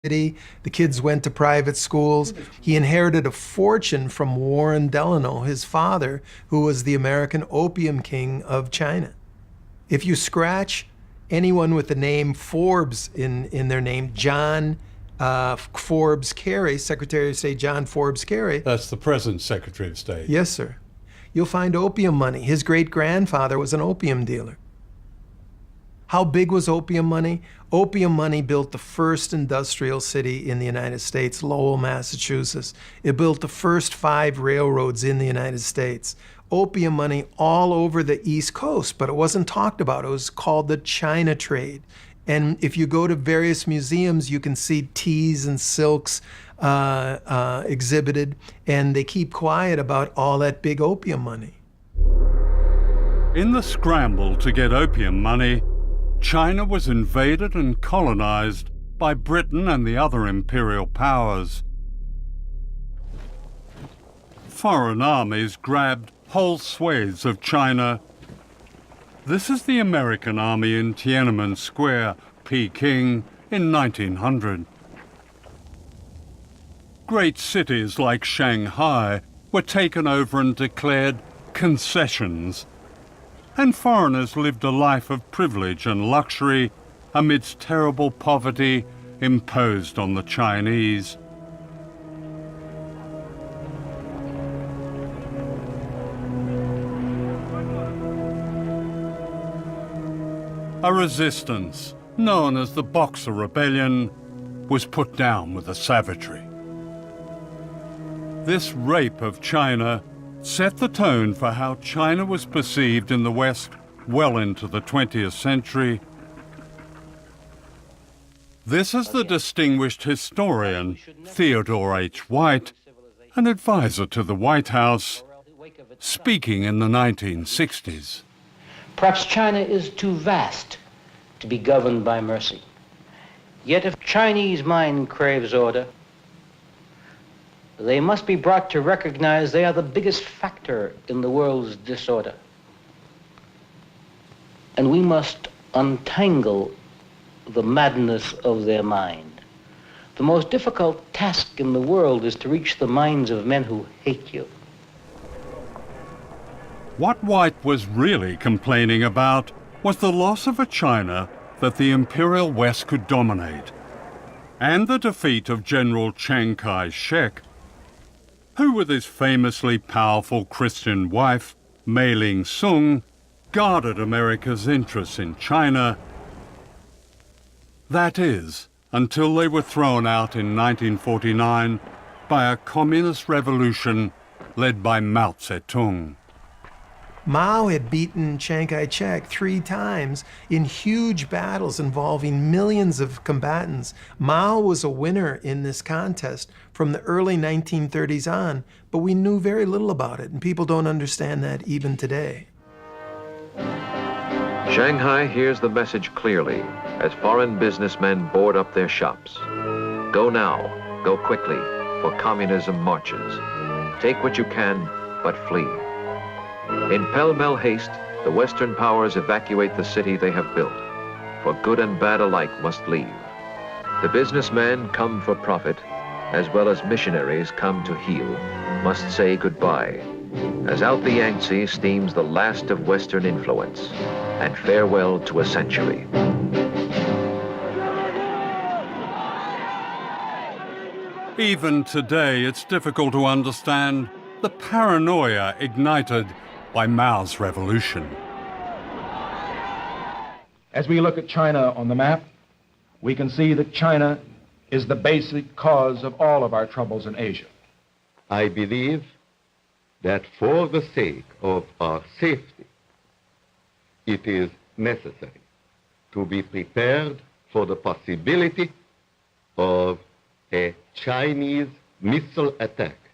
The kids went to private schools. He inherited a fortune from Warren Delano, his father, who was the American opium king of China. If you scratch anyone with the name Forbes in their name, John Forbes Carey, Secretary of State John Forbes Carey. That's the present Secretary of State. Yes, sir. You'll find opium money. His great-grandfather was an opium dealer. How big was opium money? Opium money built the first industrial city in the United States, Lowell, Massachusetts. It built the first 5 railroads in the United States. Opium money all over the East Coast, but it wasn't talked about. It was called the China trade. And if you go to various museums, you can see teas and silks exhibited, and they keep quiet about all that big opium money. In the scramble to get opium money, China was invaded and colonized by Britain and the other imperial powers. Foreign armies grabbed whole swathes of China. This is the American army in Tiananmen Square, Peking, in 1900. Great cities like Shanghai were taken over and declared concessions, and foreigners lived a life of privilege and luxury amidst terrible poverty imposed on the Chinese. A resistance, known as the Boxer Rebellion, was put down with a savagery. This rape of China set the tone for how China was perceived in the West well into the 20th century. This is the distinguished historian Theodore H. White, an advisor to the White House, speaking in the 1960s. Perhaps China is too vast to be governed by mercy. Yet if Chinese mind craves order, they must be brought to recognize they are the biggest factor in the world's disorder. And we must untangle the madness of their mind. The most difficult task in the world is to reach the minds of men who hate you. What White was really complaining about was the loss of a China that the Imperial West could dominate, and the defeat of General Chiang Kai-shek, who with his famously powerful Christian wife, Mei Ling-sung, guarded America's interests in China. That is, until they were thrown out in 1949 by a communist revolution led by Mao Zedong. Mao had beaten Chiang Kai-shek 3 times in huge battles involving millions of combatants. Mao was a winner in this contest from the early 1930s on, but we knew very little about it, and people don't understand that even today. Shanghai hears the message clearly as foreign businessmen board up their shops. Go now, go quickly, for communism marches. Take what you can, but flee. In pell-mell haste, the Western powers evacuate the city they have built, for good and bad alike must leave. The businessmen come for profit, as well as missionaries come to heal, must say goodbye, as out the Yangtze steams the last of Western influence, and farewell to a century. Even today, it's difficult to understand the paranoia ignited by Mao's revolution. As we look at China on the map, we can see that China is the basic cause of all of our troubles in Asia. I believe that for the sake of our safety, it is necessary to be prepared for the possibility of a Chinese missile attack